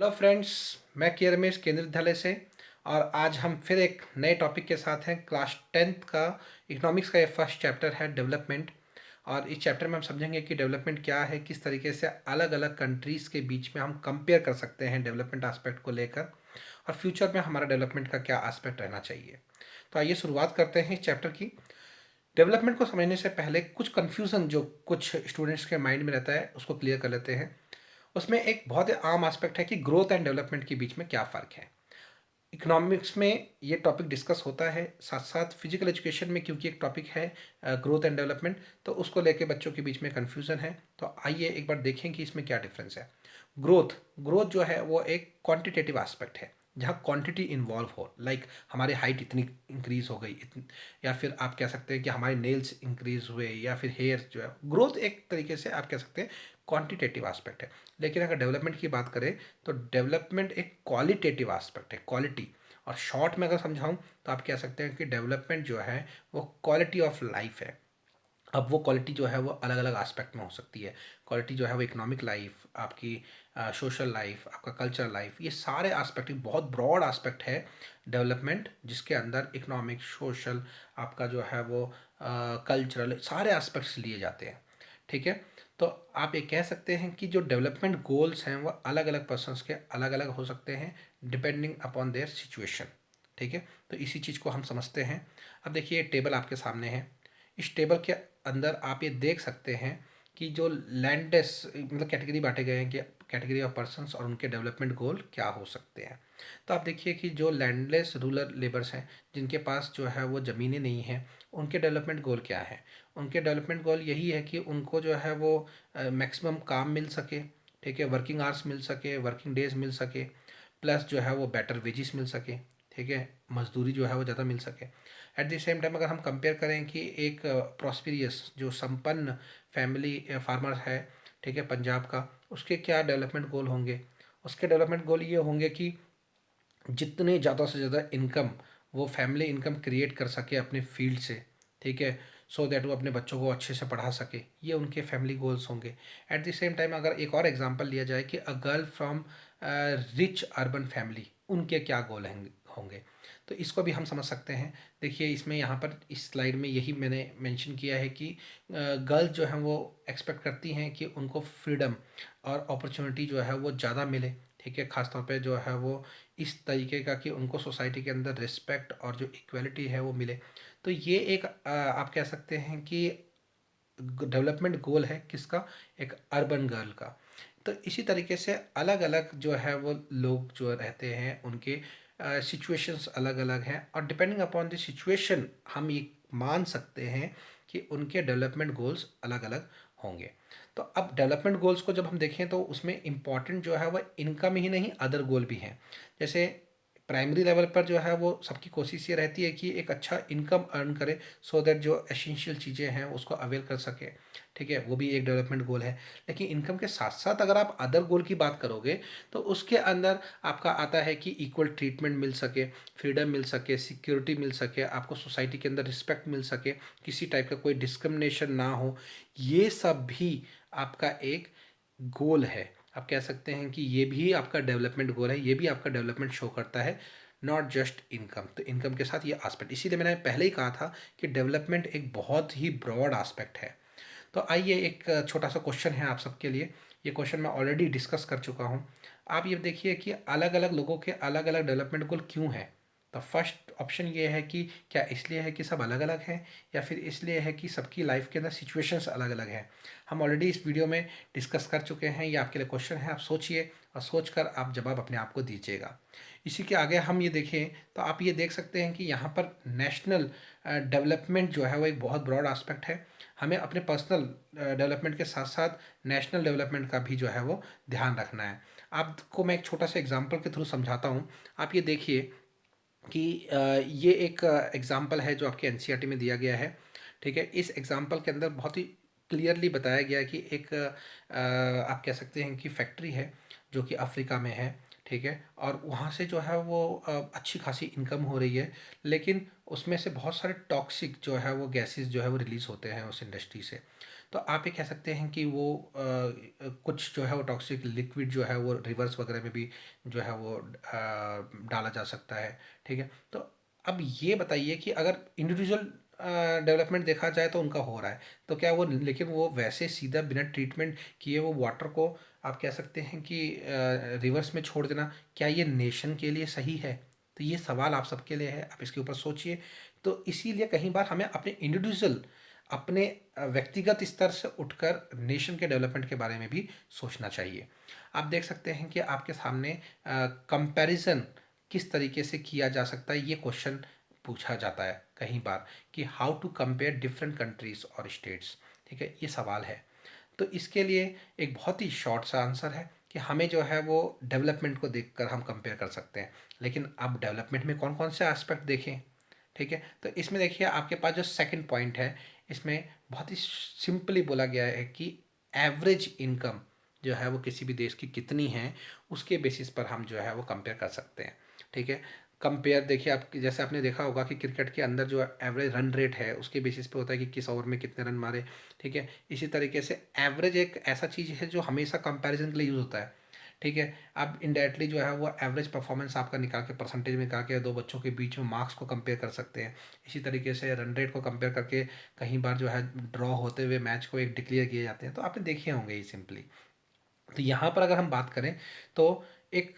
Hello friends, मैं के रमेश केंद्रीय विद्यालय से। और आज हम फिर एक नए टॉपिक के साथ हैं। क्लास टेंथ का इकोनॉमिक्स का ये फर्स्ट चैप्टर है डेवलपमेंट। और इस चैप्टर में हम समझेंगे कि डेवलपमेंट क्या है, किस तरीके से अलग अलग कंट्रीज़ के बीच में हम कंपेयर कर सकते हैं डेवलपमेंट एस्पेक्ट को लेकर, और फ्यूचर में हमारा डेवलपमेंट का क्या एस्पेक्ट रहना चाहिए। तो आइए शुरुआत करते हैं इस चैप्टर की। डेवलपमेंट को समझने से पहले कुछ कन्फ्यूज़न जो कुछ स्टूडेंट्स के माइंड में रहता है उसको क्लियर कर लेते हैं। उसमें एक बहुत ही आम एस्पेक्ट है कि ग्रोथ एंड डेवलपमेंट के बीच में क्या फ़र्क है। इकोनॉमिक्स में ये टॉपिक डिस्कस होता है, साथ साथ फिजिकल एजुकेशन में क्योंकि एक टॉपिक है ग्रोथ एंड डेवलपमेंट, तो उसको लेके बच्चों के बीच में कन्फ्यूज़न है। तो आइए एक बार देखें कि इसमें क्या डिफरेंस है। ग्रोथ ग्रोथ जो है वो एक क्वांटिटेटिव एस्पेक्ट है, जहाँ क्वांटिटी इन्वॉल्व हो, लाइक हमारी हाइट इतनी इंक्रीज हो गई या फिर आप कह सकते हैं कि हमारे नेल्स इंक्रीज हुए, या फिर हेयर जो है। ग्रोथ एक तरीके से आप कह सकते हैं क्वांटिटेटिव एस्पेक्ट है। लेकिन अगर डेवलपमेंट की बात करें तो डेवलपमेंट एक क्वालिटेटिव एस्पेक्ट है, क्वालिटी। और शॉर्ट में अगर समझाऊं तो आप कह सकते हैं कि डेवलपमेंट जो है वो क्वालिटी ऑफ लाइफ है। अब वो क्वालिटी जो है वो अलग अलग एस्पेक्ट में हो सकती है। क्वालिटी जो है वो इकोनॉमिक लाइफ, आपकी सोशल लाइफ, आपका कल्चर लाइफ, ये सारे एस्पेक्ट बहुत ब्रॉड एस्पेक्ट है डेवलपमेंट, जिसके अंदर इकोनॉमिक, सोशल, आपका जो है वो कल्चरल, सारे एस्पेक्ट्स लिए जाते हैं। ठीक है। तो आप ये कह सकते हैं कि जो डेवलपमेंट गोल्स हैं वो अलग अलग पर्सनस के अलग अलग हो सकते हैं, डिपेंडिंग अपॉन देयर सिचुएशन। ठीक है। तो इसी चीज़ को हम समझते हैं। अब देखिए टेबल आपके सामने है। इस टेबल के अंदर आप ये देख सकते हैं कि जो लैंडेस मतलब कैटेगरी बांटे गए हैं कि कैटेगरी ऑफ पर्सन्स और उनके डेवलपमेंट गोल क्या हो सकते हैं। तो आप देखिए कि जो लैंडलेस रूरल लेबर्स हैं, जिनके पास जो है वो ज़मीनें नहीं हैं, उनके डेवलपमेंट गोल क्या है। उनके डेवलपमेंट गोल यही है कि उनको जो है वो मैक्सिमम काम मिल सके। ठीक है। वर्किंग आवर्स मिल सके, वर्किंग डेज मिल सके, प्लस जो है वो बेटर वेजिस मिल सके। ठीक है। मजदूरी जो है वो ज़्यादा मिल सके। एट द सेम टाइम अगर हम कंपेयर करें कि एक प्रॉस्पिरियस जो संपन्न फैमिली फार्मर है, ठीक है, पंजाब का, उसके क्या डेवलपमेंट गोल होंगे। उसके डेवलपमेंट गोल ये होंगे कि जितने ज़्यादा से ज़्यादा इनकम, वो फैमिली इनकम क्रिएट कर सके अपने फील्ड से। ठीक है। सो दैट वो अपने बच्चों को अच्छे से पढ़ा सके, ये उनके फैमिली गोल्स होंगे। एट द सेम टाइम अगर एक और एग्जांपल लिया जाए कि a girl from rich urban family, उनके क्या गोल होंगे, तो इसको भी हम समझ सकते हैं। देखिए इसमें यहाँ पर इस स्लाइड में यही मैंने मेंशन किया है कि गर्ल्स जो हैं वो एक्सपेक्ट करती हैं कि उनको फ्रीडम और अपॉर्चुनिटी जो है वो ज़्यादा मिले। ठीक है। ख़ासतौर पे जो है वो इस तरीके का कि उनको सोसाइटी के अंदर रिस्पेक्ट और जो इक्वलिटी है वो मिले। तो ये एक आप कह सकते हैं कि डेवलपमेंट गोल है किसका, एक अर्बन गर्ल का। तो इसी तरीके से अलग अलग जो है वो लोग जो रहते हैं उनके सिचुएशंस अलग अलग हैं, और डिपेंडिंग अपॉन द सिचुएशन हम ये मान सकते हैं कि उनके डेवलपमेंट गोल्स अलग अलग होंगे। तो अब डेवलपमेंट गोल्स को जब हम देखें तो उसमें इम्पॉर्टेंट जो है वह इनकम ही नहीं, अदर गोल भी हैं। जैसे प्राइमरी लेवल पर जो है वो सबकी कोशिश ये रहती है कि एक अच्छा इनकम अर्न करे, सो दैट जो एसेंशियल चीज़ें हैं उसको अवेल कर सके। ठीक है। वो भी एक डेवलपमेंट गोल है। लेकिन इनकम के साथ साथ अगर आप अदर गोल की बात करोगे तो उसके अंदर आपका आता है कि इक्वल ट्रीटमेंट मिल सके, फ्रीडम मिल सके, सिक्योरिटी मिल सके, आपको सोसाइटी के अंदर रिस्पेक्ट मिल सके, किसी टाइप का कोई डिस्क्रिमिनेशन ना हो। ये सब भी आपका एक गोल है। आप कह सकते हैं कि ये भी आपका डेवलपमेंट गोल है, ये भी आपका डेवलपमेंट शो करता है, नॉट जस्ट इनकम। तो इनकम के साथ ये एस्पेक्ट, इसीलिए मैंने पहले ही कहा था कि डेवलपमेंट एक बहुत ही ब्रॉड एस्पेक्ट है। तो आइए एक छोटा सा क्वेश्चन है आप सबके लिए। ये क्वेश्चन मैं ऑलरेडी डिस्कस कर चुका हूँ। आप ये देखिए कि अलग अलग लोगों के अलग अलग डेवलपमेंट गोल क्यों हैं। तो फर्स्ट ऑप्शन ये है कि क्या इसलिए है कि सब अलग अलग हैं, या फिर इसलिए है कि सबकी लाइफ के अंदर सिचुएशंस अलग अलग हैं। हम ऑलरेडी इस वीडियो में डिस्कस कर चुके हैं। ये आपके लिए क्वेश्चन है, आप सोचिए और सोच कर आप जवाब अपने आप को दीजिएगा। इसी के आगे हम ये देखें तो आप ये देख सकते हैं कि यहाँ पर नेशनल डेवलपमेंट जो है वो एक बहुत ब्रॉड एस्पेक्ट है। हमें अपने पर्सनल डेवलपमेंट के साथ साथ नेशनल डेवलपमेंट का भी जो है वो ध्यान रखना है। आपको मैं एक छोटा सा एग्जांपल के थ्रू समझाता हूँ। आप ये देखिए कि ये एक एग्जांपल है जो आपके एनसीईआरटी में दिया गया है। ठीक है। इस एग्जांपल के अंदर बहुत ही क्लियरली बताया गया है कि एक आप कह सकते हैं कि फैक्ट्री है जो कि अफ्रीका में है। ठीक है। और वहाँ से जो है वो अच्छी खासी इनकम हो रही है, लेकिन उसमें से बहुत सारे टॉक्सिक जो है वो गैसेस जो है वो रिलीज़ होते हैं उस इंडस्ट्री से। तो आप ये कह सकते हैं कि वो कुछ जो है वो टॉक्सिक लिक्विड जो है वो रिवर्स वगैरह में भी जो है वो डाला जा सकता है। ठीक है, तो अब ये बताइए कि अगर इंडिविजुअल डेवलपमेंट देखा जाए तो उनका हो रहा है, तो क्या वो, लेकिन वो वैसे सीधा बिना ट्रीटमेंट किए वो वाटर को आप कह सकते हैं कि रिवर्स में छोड़ देना, क्या ये नेशन के लिए सही है? तो ये सवाल आप सबके लिए है, आप इसके ऊपर सोचिए। तो इसीलिए कई बार हमें अपने इंडिविजुअल, अपने व्यक्तिगत स्तर से उठकर नेशन के डेवलपमेंट के बारे में भी सोचना चाहिए। आप देख सकते हैं कि आपके सामने कंपैरिजन किस तरीके से किया जा सकता है, ये क्वेश्चन पूछा जाता है कई बार कि how to compare different countries और स्टेट्स। ठीक है, ये सवाल है। तो इसके लिए एक बहुत ही शॉर्ट सा आंसर है कि हमें जो है वो डेवलपमेंट को देखकर हम कंपेयर कर सकते हैं, लेकिन अब डेवलपमेंट में कौन कौन से एस्पेक्ट देखें। ठीक है, तो इसमें देखिए आपके पास जो सेकंड पॉइंट है, इसमें बहुत ही सिंपली बोला गया है कि एवरेज इनकम जो है वो किसी भी देश की कितनी है, उसके बेसिस पर हम जो है वो कंपेयर कर सकते हैं। ठीक है, कंपेयर देखिए, आप जैसे आपने देखा होगा कि क्रिकेट के अंदर जो एवरेज रन रेट है उसके बेसिस पे होता है कि किस ओवर में कितने रन मारे। ठीक है, इसी तरीके से एवरेज एक ऐसा चीज़ है जो हमेशा कंपैरिजन के लिए यूज़ होता है। ठीक है, आप इनडायरेक्टली जो है वो एवरेज परफॉर्मेंस आपका निकाल के, परसेंटेज में निकाल के दो बच्चों के बीच में मार्क्स को कंपेयर कर सकते हैं। इसी तरीके से रन रेट को कंपेयर करके कई बार जो है ड्रॉ होते हुए मैच को एक डिक्लेयर किए जाते हैं, तो आपने देखे होंगे ये सिंपली। तो यहाँ पर अगर हम बात करें तो एक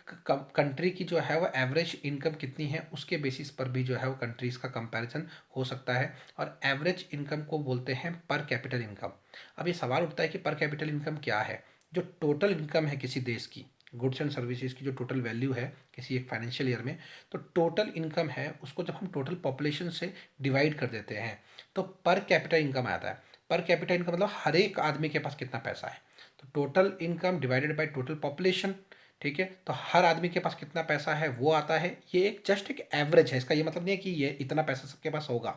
कंट्री की जो है वो एवरेज इनकम कितनी है उसके बेसिस पर भी जो है वो कंट्रीज़ का कंपैरिजन हो सकता है। और एवरेज इनकम को बोलते हैं पर कैपिटल इनकम। अब ये सवाल उठता है कि पर कैपिटल इनकम क्या है? जो टोटल इनकम है किसी देश की, गुड्स एंड सर्विसेज की जो टोटल वैल्यू है किसी एक फाइनेंशियल ईयर में, तो टोटल इनकम है उसको जब हम टोटल पॉपुलेशन से डिवाइड कर देते हैं तो पर कैपिटल इनकम आता है। पर कैपिटल इनकम मतलब हर एक आदमी के पास कितना पैसा है, तो total income divided by total population. ठीक है, तो हर आदमी के पास कितना पैसा है वो आता है। ये एक जस्ट एक एवरेज है, इसका ये मतलब नहीं है कि ये इतना पैसा सबके पास होगा।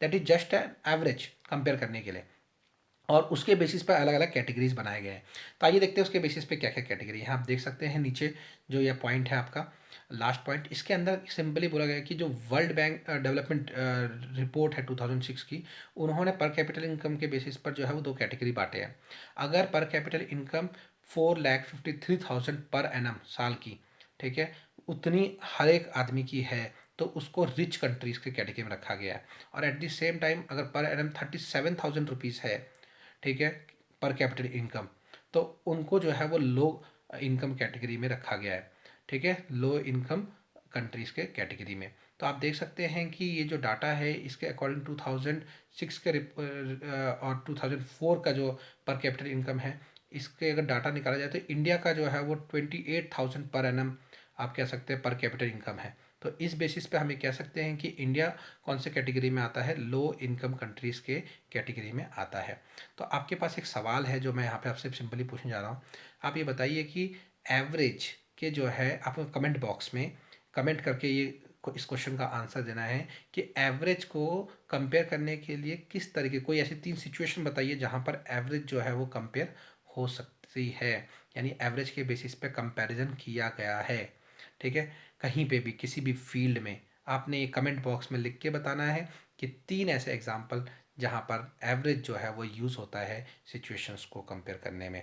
That is just an average compare करने के लिए। और उसके बेसिस पर अलग अलग कैटेगरीज बनाए गए हैं। तो आइए देखते हैं उसके बेसिस पे क्या क्या कैटेगरी है। आप देख सकते हैं नीचे जो ये पॉइंट है आपका लास्ट पॉइंट, इसके अंदर सिंपली बोला गया है कि जो वर्ल्ड बैंक डेवलपमेंट रिपोर्ट है 2006 की, उन्होंने पर कैपिटल इनकम के बेसिस पर जो है वो दो कैटेगरी बांटे हैं। अगर पर कैपिटल इनकम 4,53,000 पर एनम साल की, ठीक है, उतनी हर एक आदमी की है, तो उसको रिच कंट्रीज़ के कैटेगरी में रखा गया है। और एट द सेम टाइम अगर पर एनम 37,000 रुपीज़ है, ठीक है, पर कैपिटल इनकम, तो उनको जो है वो लो इनकम कैटेगरी में रखा गया है। ठीक है, लो इनकम कंट्रीज़ के कैटेगरी में। तो आप देख सकते हैं कि ये जो डाटा है इसके अकॉर्डिंग 2006 के और 2004 का जो पर कैपिटल इनकम है, इसके अगर डाटा निकाला जाए तो इंडिया का जो है वो 28,000 पर एनम आप कह सकते हैं पर कैपिटल इनकम है। तो इस बेसिस पे हम ये कह सकते हैं कि इंडिया कौन से कैटेगरी में आता है, लो इनकम कंट्रीज़ के कैटेगरी में आता है। तो आपके पास एक सवाल है जो मैं यहाँ पे आपसे सिंपली पूछने जा रहा हूँ। आप ये बताइए कि एवरेज के जो है आपको कमेंट बॉक्स में कमेंट करके ये इस क्वेश्चन का आंसर देना है कि एवरेज को कंपेयर करने के लिए किस तरीके, कोई ऐसी तीन सिचुएशन बताइए जहाँ पर एवरेज जो है वो कंपेयर हो सकती है, यानी एवरेज के बेसिस पे कंपैरिजन किया गया है। ठीक है, कहीं पे भी किसी भी फील्ड में आपने ये कमेंट बॉक्स में लिख के बताना है कि तीन ऐसे एग्जाम्पल जहाँ पर एवरेज जो है वो यूज़ होता है सिचुएशंस को कंपेयर करने में।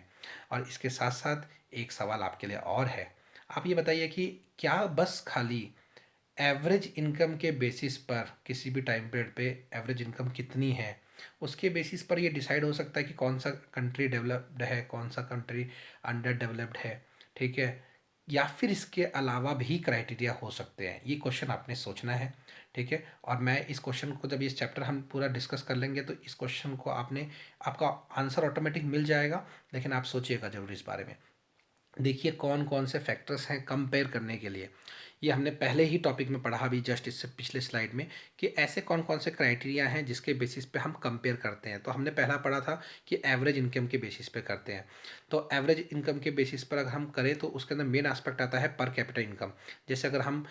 और इसके साथ साथ एक सवाल आपके लिए और है। आप ये बताइए कि क्या बस खाली एवरेज इनकम के बेसिस पर किसी भी टाइम पीरियड पे एवरेज इनकम कितनी है उसके बेसिस पर ये डिसाइड हो सकता है कि कौन सा कंट्री डेवलप्ड है, कौन सा कंट्री अंडर डेवलप्ड है? ठीक है, या फिर इसके अलावा भी क्राइटेरिया हो सकते हैं, ये क्वेश्चन आपने सोचना है। ठीक है, और मैं इस क्वेश्चन को जब इस चैप्टर हम पूरा डिस्कस कर लेंगे तो इस क्वेश्चन को आपने, आपका आंसर ऑटोमेटिक मिल जाएगा, लेकिन आप सोचिएगा जरूर इस बारे में। देखिए कौन कौन से फैक्टर्स हैं कंपेयर करने के लिए। ये हमने पहले ही टॉपिक में पढ़ा अभी जस्ट इससे पिछले स्लाइड में कि ऐसे कौन कौन से क्राइटेरिया हैं जिसके बेसिस पे हम कंपेयर करते हैं। तो हमने पहला पढ़ा था कि एवरेज इनकम के बेसिस पे करते हैं। तो एवरेज इनकम के बेसिस पर अगर हम करें तो उसके अंदर मेन एस्पेक्ट आता है पर कैपिटल इनकम। जैसे अगर हम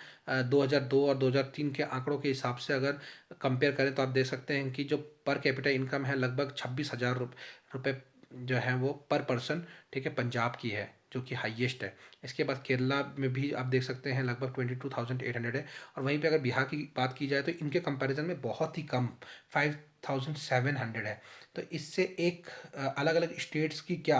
2002 और 2003 के आंकड़ों के हिसाब से अगर कंपेयर करें तो आप देख सकते हैं कि जो पर कैपिटल इनकम है लगभग 26,000 रुपये जो है वो पर पर्सन, ठीक है, पंजाब की है। जो कि हाईएस्ट है। इसके बाद केरला में भी आप देख सकते हैं लगभग 22,800 है। और वहीं पे अगर बिहार की बात की जाए तो इनके कंपैरिजन में बहुत ही कम 5,700 है। तो इससे एक अलग अलग स्टेट्स की क्या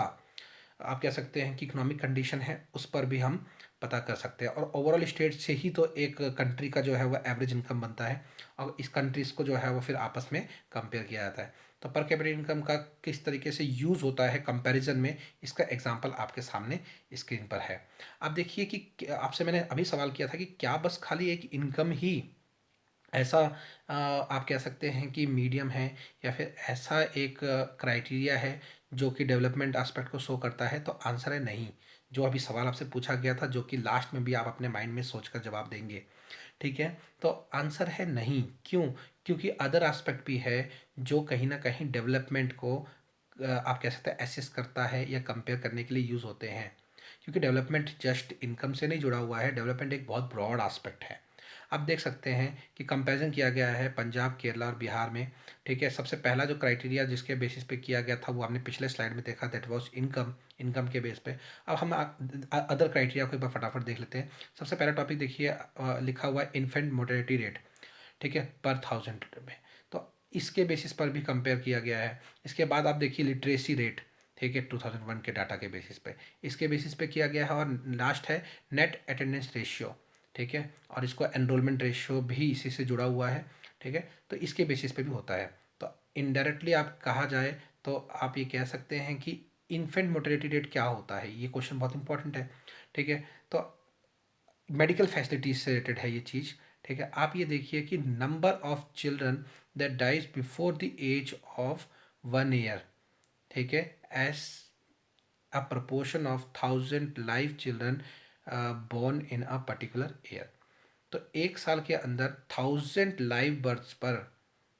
आप कह सकते हैं कि इकोनॉमिक कंडीशन है, उस पर भी हम पता कर सकते हैं। और ओवरऑल स्टेट से ही तो एक कंट्री का जो है वो एवरेज इनकम बनता है, और इस कंट्रीज़ को जो है वो फिर आपस में कंपेयर किया जाता है। तो पर कैपिटा इनकम का किस तरीके से यूज़ होता है कंपैरिजन में, इसका एग्जांपल आपके सामने स्क्रीन पर है। आप देखिए कि आपसे मैंने अभी सवाल किया था कि क्या बस खाली एक इनकम ही ऐसा आप कह सकते हैं कि मीडियम है, या फिर ऐसा एक क्राइटेरिया है जो कि डेवलपमेंट एस्पेक्ट को शो करता है। तो आंसर है नहीं। जो अभी सवाल आपसे पूछा गया था, जो कि लास्ट में भी आप अपने माइंड में सोचकर जवाब देंगे, ठीक है, तो आंसर है नहीं। क्यों? क्योंकि अदर एस्पेक्ट भी है जो कहीं ना कहीं डेवलपमेंट को आप कह सकते हैं एसेस करता है या कंपेयर करने के लिए यूज़ होते हैं। क्योंकि डेवलपमेंट जस्ट इनकम से नहीं जुड़ा हुआ है, डेवलपमेंट एक बहुत ब्रॉड एस्पेक्ट है। आप देख सकते हैं कि कंपैरिजन किया गया है पंजाब, केरला और बिहार में, ठीक है। सबसे पहला जो क्राइटेरिया जिसके बेसिस पे किया गया था वो हमने पिछले स्लाइड में देखा, दैट वाज इनकम, इनकम के बेस पे। अब हम अदर क्राइटेरिया को एक बार फटाफट देख लेते हैं। सबसे पहला टॉपिक देखिए, लिखा हुआ है इन्फेंट मोर्टेलिटी रेट, ठीक है, पर थाउजेंड में। तो इसके बेसिस पर भी कंपेयर किया गया है। इसके बाद आप देखिए लिटरेसी रेट, ठीक है, 2001 के डाटा के बेसिस पे, इसके बेसिस पे किया गया है। और लास्ट है नेट अटेंडेंस रेशियो, ठीक है, और इसको एनरोलमेंट रेशियो भी इसी से जुड़ा हुआ है, ठीक है। तो इसके बेसिस पे भी होता है। तो इनडायरेक्टली आप कहा जाए तो आप ये कह सकते हैं कि इन्फेंट मोर्टेलिटी रेट क्या होता है, ये क्वेश्चन बहुत इंपॉर्टेंट है, ठीक है। तो मेडिकल फैसिलिटीज से रिलेटेड है ये चीज़, ठीक है। आप ये देखिए कि number of children that dies before the age of 1 year, ठीक है, as a proportion of 1,000 live children born in a particular year. तो 1 साल के अंदर 1,000 लाइव बर्थ्स पर,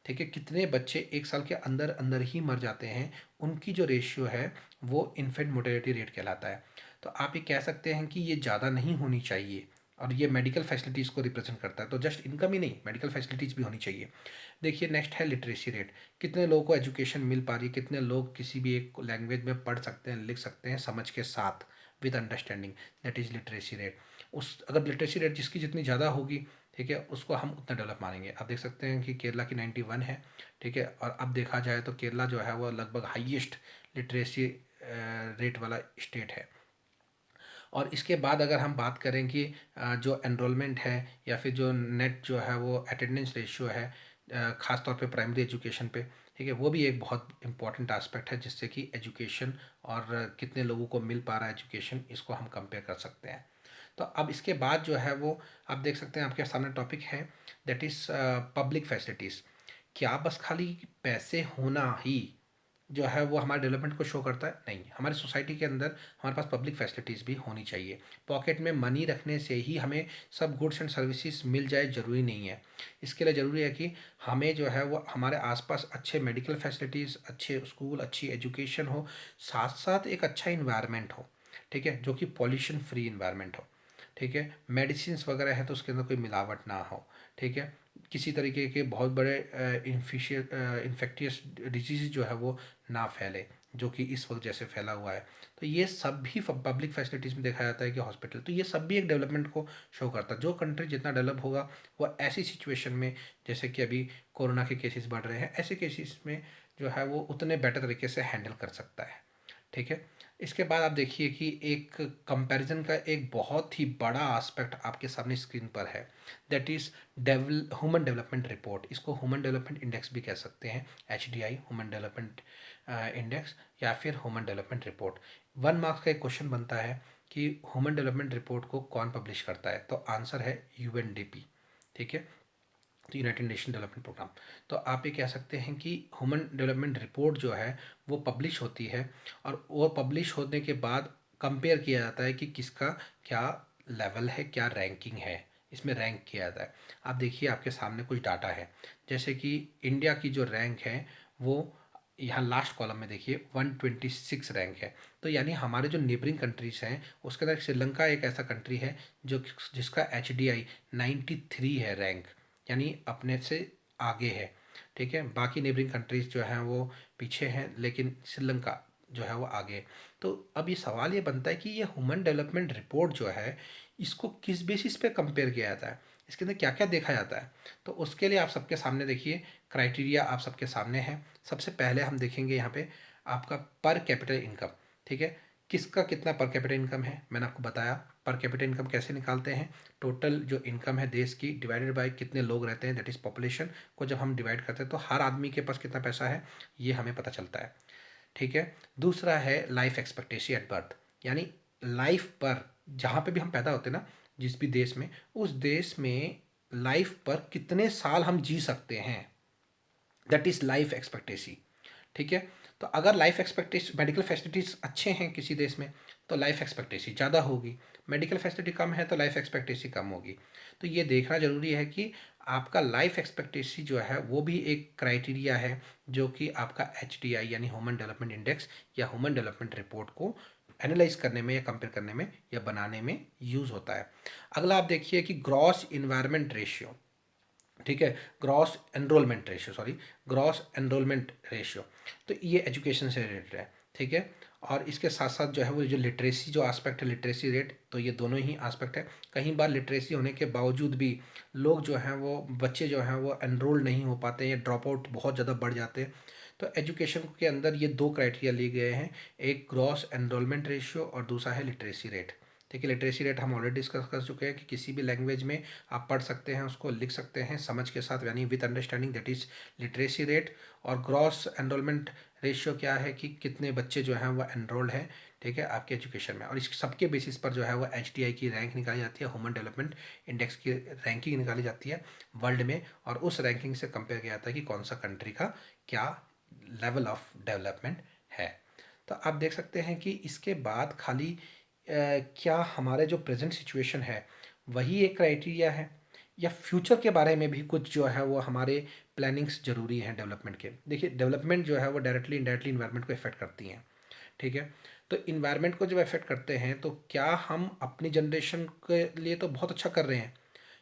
ठीक है, कितने बच्चे 1 साल के अंदर अंदर ही मर जाते हैं, उनकी जो रेशियो है वो इन्फेंट मोर्टेलिटी रेट कहलाता है। तो आप ये कह सकते हैं कि ये ज़्यादा नहीं होनी चाहिए, और ये मेडिकल फैसिलिटीज़ को रिप्रेजेंट करता है। तो जस्ट इनकम ही नहीं, मेडिकल फैसिलिटीज़ भी होनी चाहिए। देखिए नेक्स्ट है लिटरेसी रेट, कितने लोगों को एजुकेशन मिल पा रही है, कितने लोग किसी भी एक लैंग्वेज में पढ़ सकते हैं, लिख सकते हैं समझ के साथ, with understanding, that is literacy rate. उस अगर लिटरेसी रेट जिसकी जितनी ज़्यादा होगी, ठीक है, उसको हम उतना डेवलप मानेंगे। आप देख सकते हैं कि केरला की 91 है, ठीक है। और अब देखा जाए तो केरला जो है वो लगभग हाईएस्ट लिटरेसी रेट वाला स्टेट है। और इसके बाद अगर हम बात करें कि जो एनरोलमेंट है या फिर जो नेट जो है वो अटेंडेंस रेशियो है, ख़ास तौर पे प्राइमरी एजुकेशन पे, ठीक है, वो भी एक बहुत इंपॉर्टेंट एस्पेक्ट है जिससे कि एजुकेशन और कितने लोगों को मिल पा रहा है एजुकेशन, इसको हम कंपेयर कर सकते हैं। तो अब इसके बाद जो है वो आप देख सकते हैं आपके सामने टॉपिक है, दैट इज़ पब्लिक फैसिलिटीज़। क्या बस खाली पैसे होना ही जो है वो हमारे डेवलपमेंट को शो करता है? नहीं, हमारी सोसाइटी के अंदर हमारे पास पब्लिक फैसिलिटीज़ भी होनी चाहिए। पॉकेट में मनी रखने से ही हमें सब गुड्स एंड सर्विसेज मिल जाए ज़रूरी नहीं है। इसके लिए ज़रूरी है कि हमें जो है वो हमारे आसपास अच्छे मेडिकल फैसिलिटीज़, अच्छे स्कूल, अच्छी एजुकेशन हो, साथ साथ एक अच्छा इन्वायरमेंट हो, ठीक है, जो कि पॉल्यूशन फ्री इन्वायरमेंट हो, ठीक है। मेडिसिन्स वगैरह है तो उसके अंदर कोई मिलावट ना हो, ठीक है। किसी तरीके के बहुत बड़े इन्फेक्टियस डिजीज़ जो है वो ना फैले, जो कि इस वक्त जैसे फैला हुआ है। तो ये सब भी पब्लिक फैसिलिटीज़ में देखा जाता है कि हॉस्पिटल, तो ये सब भी एक डेवलपमेंट को शो करता है। जो कंट्री जितना डेवलप होगा वो ऐसी सिचुएशन में, जैसे कि अभी कोरोना के केसेस बढ़ रहे हैं, ऐसे केसेस में जो है वो उतने बेटर तरीके से हैंडल कर सकता है, ठीक है। इसके बाद आप देखिए कि एक कंपैरिजन का एक बहुत ही बड़ा एस्पेक्ट आपके सामने स्क्रीन पर है, that is human development report. इसको ह्यूमन डेवलपमेंट इंडेक्स भी कह सकते हैं, HDI, ह्यूमन डेवलपमेंट इंडेक्स, या फिर ह्यूमन डेवलपमेंट रिपोर्ट। 1 मार्क्स का एक क्वेश्चन बनता है कि ह्यूमन डेवलपमेंट रिपोर्ट को कौन पब्लिश करता है, तो आंसर है UNDP, ठीक है, तो यूनाइटेड नेशन डेवलपमेंट प्रोग्राम। तो आप ये कह सकते हैं कि ह्यूमन डेवलपमेंट रिपोर्ट जो है वो पब्लिश होती है, और वो पब्लिश होने के बाद कंपेयर किया जाता है कि किसका क्या लेवल है, क्या रैंकिंग है, इसमें रैंक किया जाता है। आप देखिए आपके सामने कुछ डाटा है, जैसे कि इंडिया की जो रैंक है वो यहाँ लास्ट कॉलम में देखिए 126 रैंक है। तो यानी हमारे जो नेबरिंग कंट्रीज़ हैं उसके अंदर श्रीलंका एक ऐसा कंट्री है जो जिसका HDI 93 है रैंक, यानी अपने से आगे है, ठीक है। बाकी नेबरिंग कंट्रीज़ जो हैं वो पीछे हैं, लेकिन श्रीलंका जो है वो आगे है। तो अब ये सवाल ये बनता है कि ये ह्यूमन डेवलपमेंट रिपोर्ट जो है, इसको किस बेसिस पे कंपेयर किया जाता है, इसके अंदर क्या क्या देखा जाता है। तो उसके लिए आप सबके सामने देखिए, क्राइटेरिया आप सबके सामने है। सबसे पहले हम देखेंगे यहाँ पे आपका पर कैपिटल इनकम। ठीक है, किसका कितना पर कैपिटल इनकम है, मैंने आपको बताया। पर कैपिटल इनकम कैसे निकालते हैं, टोटल जो इनकम है देश की डिवाइडेड बाय कितने लोग रहते हैं, दैट इज पॉपुलेशन को जब हम डिवाइड करते हैं तो हर आदमी के पास कितना पैसा है ये हमें पता चलता है। ठीक है, दूसरा है लाइफ एक्सपेक्टेंसी एट बर्थ, यानी लाइफ पर जहाँ पे भी हम पैदा होते हैं ना, जिस भी देश में, उस देश में लाइफ पर कितने साल हम जी सकते हैं, दैट इज लाइफ एक्सपेक्टेंसी। ठीक है, तो अगर लाइफ एक्सपेक्टेंसी, मेडिकल फैसिलिटीज़ अच्छे हैं किसी देश में तो लाइफ एक्सपेक्टेंसी ज़्यादा होगी, मेडिकल फैसिलिटी कम है तो लाइफ एक्सपेक्टेंसी कम होगी। तो ये देखना ज़रूरी है कि आपका लाइफ एक्सपेक्टेंसी जो है वो भी एक क्राइटेरिया है जो कि आपका HDI यानी ह्यूमन डेवलपमेंट इंडेक्स या ह्यूमन डेवलपमेंट रिपोर्ट को एनालाइज करने में या कंपेयर करने में या बनाने में यूज़ होता है। अगला आप देखिए कि ग्रॉस इन्वायरमेंट रेशियो। ठीक है, ग्रॉस एनरोलमेंट रेशियो, तो ये एजुकेशन से रिलेटेड है। ठीक है, और इसके साथ साथ जो है वो जो लिटरेसी जो आस्पेक्ट है, लिटरेसी रेट, तो ये दोनों ही आस्पेक्ट है। कई बार लिटरेसी होने के बावजूद भी लोग जो हैं वो, बच्चे जो हैं वो एनरोल नहीं हो पाते हैं या ड्रॉप आउट बहुत ज़्यादा बढ़ जाते हैं। तो एजुकेशन के अंदर ये दो क्राइटेरिया लिए गए हैं, एक ग्रॉस एनरोलमेंट रेशियो और दूसरा है लिटरेसी रेट। ठीक है, लिटरेसी रेट हम ऑलरेडी डिस्कस कर चुके हैं कि किसी भी लैंग्वेज में आप पढ़ सकते हैं, उसको लिख सकते हैं समझ के साथ, यानी with understanding, that is literacy rate. और ग्रॉस एनरोलमेंट रेशियो क्या है कि कितने बच्चे जो हैं वो एनरोल्ड हैं, ठीक है, आपके एजुकेशन में। और इस सबके बेसिस पर जो है वो HDI की रैंक निकाली जाती है, ह्यूमन डेवलपमेंट इंडेक्स की रैंकिंग निकाली जाती है वर्ल्ड में, और उस रैंकिंग से कंपेयर किया जाता है कि कौन सा कंट्री का क्या लेवल ऑफ डेवलपमेंट है। तो आप देख सकते हैं कि इसके बाद खाली क्या हमारे जो प्रेजेंट सिचुएशन है वही एक क्राइटेरिया है, या फ्यूचर के बारे में भी कुछ जो है वो हमारे प्लानिंग्स ज़रूरी हैं डेवलपमेंट के। देखिए, डेवलपमेंट जो है वो डायरेक्टली इनडायरेक्टली इन्वायरमेंट को इफेक्ट करती हैं। ठीक है, तो इन्वायरमेंट को जब इफेक्ट करते हैं तो क्या हम अपनी जनरेशन के लिए तो बहुत अच्छा कर रहे हैं,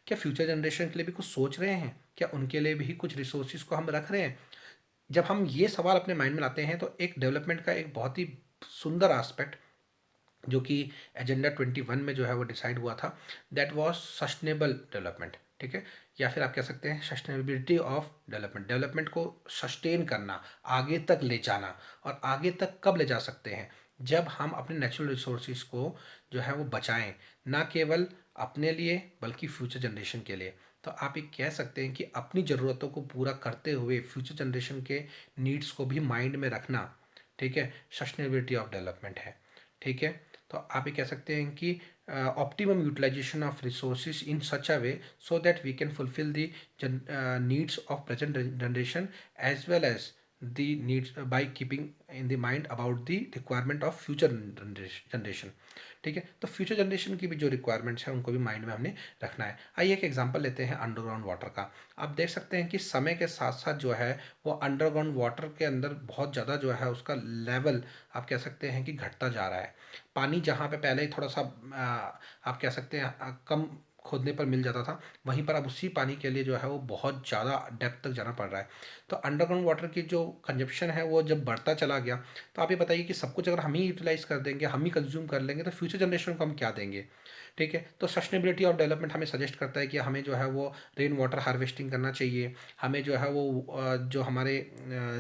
क्या फ्यूचर जनरेशन के लिए भी कुछ सोच रहे हैं, क्या उनके लिए भी कुछ रिसोर्सेज को हम रख रहे हैं। जब हम ये सवाल अपने माइंड में लाते हैं तो एक डेवलपमेंट का एक बहुत ही सुंदर एस्पेक्ट जो कि एजेंडा 21 में जो है वो डिसाइड हुआ था, दैट वाज सस्टेनेबल डेवलपमेंट। ठीक है, या फिर आप कह सकते हैं सस्टेनेबिलिटी ऑफ डेवलपमेंट, डेवलपमेंट को सस्टेन करना, आगे तक ले जाना। और आगे तक कब ले जा सकते हैं, जब हम अपने नेचुरल रिसोर्सेज को जो है वो बचाएं, ना केवल अपने लिए बल्कि फ्यूचर जनरेशन के लिए। तो आप ये कह सकते हैं कि अपनी ज़रूरतों को पूरा करते हुए फ्यूचर जनरेशन के नीड्स को भी माइंड में रखना, ठीक है, सस्टेनेबिलिटी ऑफ डेवलपमेंट है। ठीक है, तो आप ये कह सकते हैं कि optimum utilisation of resources in such a way so that we can fulfil the needs of present generation as well as the needs by keeping in the mind about the requirement of future generation. ठीक है, तो future generation की भी जो requirements हैं उनको भी mind में हमने रखना है। आइए एक एग्जांपल लेते हैं अंडरग्राउंड वाटर का। आप देख सकते हैं कि समय के साथ साथ जो है वो अंडरग्राउंड वाटर के अंदर बहुत ज़्यादा जो है उसका लेवल आप कह सकते हैं कि घटता जा रहा है। पानी जहाँ पे पहले ही थोड़ा सा आप कह सकते हैं कम खोदने पर मिल जाता था, वहीं पर अब उसी पानी के लिए जो है वो बहुत ज़्यादा डेप्थ तक जाना पड़ रहा है। तो अंडरग्राउंड वाटर की जो कंजप्शन है वो जब बढ़ता चला गया, तो आप ये बताइए कि सब कुछ अगर हम ही यूटिलाइज कर देंगे, हम ही कंज्यूम कर लेंगे, तो फ्यूचर जनरेशन को हम क्या देंगे। ठीक है, तो सस्टेनेबिलिटी ऑफ डेवलपमेंट हमें सजेस्ट करता है कि हमें जो है वो रेन वाटर हार्वेस्टिंग करना चाहिए, हमें जो है वो जो हमारे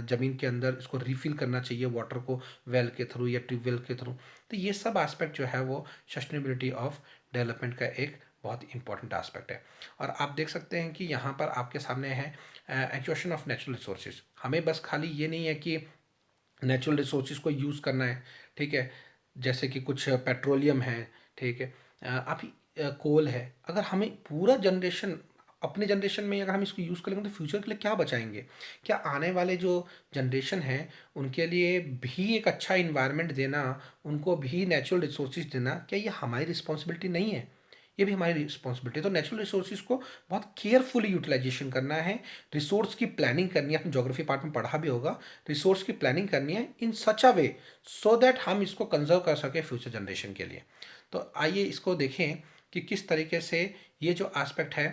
ज़मीन के अंदर इसको रिफ़िल करना चाहिए वाटर को, वेल के थ्रू या ट्यूबवेल के थ्रू। तो ये सब एस्पेक्ट जो है वो सस्टेनेबिलिटी ऑफ डेवलपमेंट का एक बहुत इंपॉर्टेंट एस्पेक्ट है। और आप देख सकते हैं कि यहाँ पर आपके सामने है एक्सहॉशन ऑफ नेचुरल रिसोर्सेज। हमें बस खाली ये नहीं है कि नेचुरल रिसोर्सेज को यूज़ करना है, ठीक है, जैसे कि कुछ पेट्रोलियम है, ठीक है, अभी कोल है, अगर हमें पूरा जनरेशन, अपने जनरेशन में अगर हम इसको यूज़ करेंगे तो फ्यूचर के लिए क्या बचाएंगे, क्या आने वाले जो जनरेशन है उनके लिए भी एक अच्छा इन्वायरमेंट देना, उनको भी नेचुरल रिसोर्सेज देना, क्या ये हमारी रिस्पॉन्सिबिलिटी नहीं है, ये भी हमारी रिस्पॉन्सिबिलिटी है। तो नेचुरल रिसोर्सेज को बहुत केयरफुली यूटिलाइजेशन करना है, रिसोर्स की प्लानिंग करनी है, आपने जोग्राफी पार्ट में पढ़ा भी होगा, रिसोर्स की प्लानिंग करनी है इन such a way so that हम इसको कंजर्व कर सकें फ्यूचर जनरेशन के लिए। तो आइए इसको देखें कि किस तरीके से ये जो एस्पेक्ट है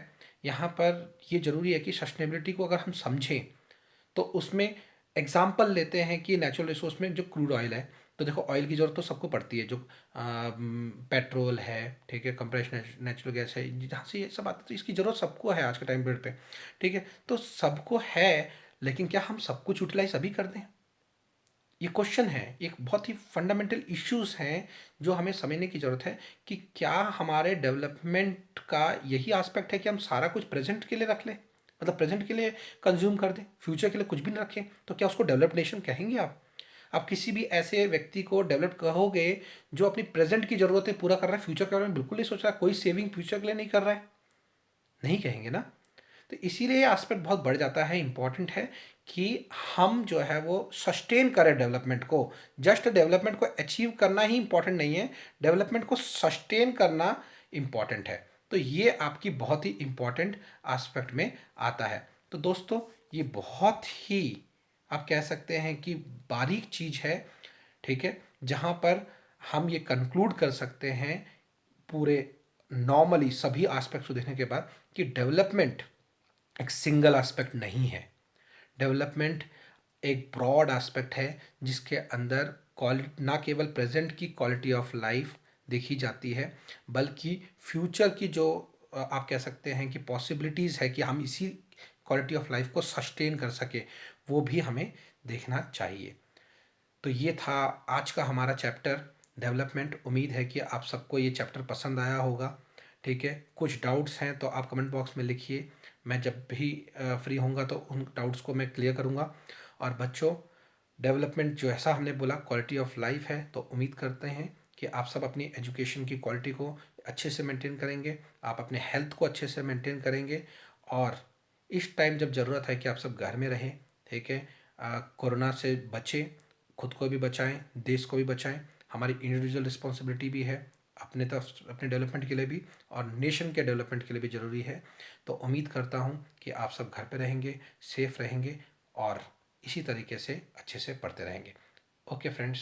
यहाँ पर, ये ज़रूरी है कि सस्टेनेबिलिटी को अगर हम समझें तो उसमें एग्जाम्पल लेते हैं कि नेचुरल रिसोर्स में जो क्रूड ऑयल है, तो देखो ऑयल की ज़रूरत तो सबको पड़ती है, जो पेट्रोल है, ठीक है, कंप्रेस्ड नेचुरल गैस है, जहाँ से ये सब आता है, तो इसकी ज़रूरत सबको है आज के टाइम पीरियड पे, ठीक है। तो सबको है, लेकिन क्या हम सब कुछ यूटिलाइज अभी कर दें? ये क्वेश्चन है, एक बहुत ही फंडामेंटल इश्यूज हैं जो हमें समझने की ज़रूरत है कि क्या हमारे डेवलपमेंट का यही एस्पेक्ट है कि हम सारा कुछ प्रेजेंट के लिए रख लें, मतलब प्रेजेंट के लिए कंज्यूम कर दें, फ्यूचर के लिए कुछ भी ना रखें, तो क्या उसको डेवलप्ड नेशन कहेंगे आप किसी भी ऐसे व्यक्ति को डेवलप कहोगे जो अपनी प्रेजेंट की ज़रूरतें पूरा कर रहा है, फ्यूचर के बारे में बिल्कुल नहीं सोच रहा, कोई सेविंग फ्यूचर के लिए नहीं कर रहा है? नहीं कहेंगे ना। तो इसीलिए ये एस्पेक्ट बहुत बढ़ जाता है, इम्पॉर्टेंट है कि हम जो है वो सस्टेन करें डेवलपमेंट को। जस्ट डेवलपमेंट को अचीव करना ही इम्पॉर्टेंट नहीं है, डेवलपमेंट को सस्टेन करना इम्पॉर्टेंट है। तो ये आपकी बहुत ही इम्पॉर्टेंट एस्पेक्ट में आता है। तो दोस्तों, ये बहुत ही, आप कह सकते हैं कि बारीक चीज़ है, ठीक है, जहाँ पर हम ये कंक्लूड कर सकते हैं पूरे नॉर्मली सभी एस्पेक्ट्स को देखने के बाद कि डेवलपमेंट एक सिंगल एस्पेक्ट नहीं है। डेवलपमेंट एक ब्रॉड एस्पेक्ट है जिसके अंदर क्वालिटी, ना केवल प्रेजेंट की क्वालिटी ऑफ लाइफ देखी जाती है, बल्कि फ्यूचर की जो आप कह सकते हैं कि पॉसिबिलिटीज़ है कि हम इसी क्वालिटी ऑफ लाइफ को सस्टेन कर सके, वो भी हमें देखना चाहिए। तो ये था आज का हमारा चैप्टर डेवलपमेंट। उम्मीद है कि आप सबको ये चैप्टर पसंद आया होगा, ठीक है। कुछ डाउट्स हैं तो आप कमेंट बॉक्स में लिखिए, मैं जब भी फ्री होऊंगा तो उन डाउट्स को मैं क्लियर करूंगा। और बच्चों, डेवलपमेंट जो ऐसा हमने बोला क्वालिटी ऑफ लाइफ है, तो उम्मीद करते हैं कि आप सब अपनी एजुकेशन की क्वालिटी को अच्छे से मेंटेन करेंगे, आप अपने हेल्थ को अच्छे से मेंटेन करेंगे, और इस टाइम जब ज़रूरत है कि आप सब घर में रहें, ठीक है, कोरोना से बचें, खुद को भी बचाएं, देश को भी बचाएं। हमारी इंडिविजुअल रिस्पॉन्सिबिलिटी भी है, अपने तरफ अपने डेवलपमेंट के लिए भी और नेशन के डेवलपमेंट के लिए भी ज़रूरी है। तो उम्मीद करता हूँ कि आप सब घर पे रहेंगे, सेफ रहेंगे और इसी तरीके से अच्छे से पढ़ते रहेंगे। Okay friends.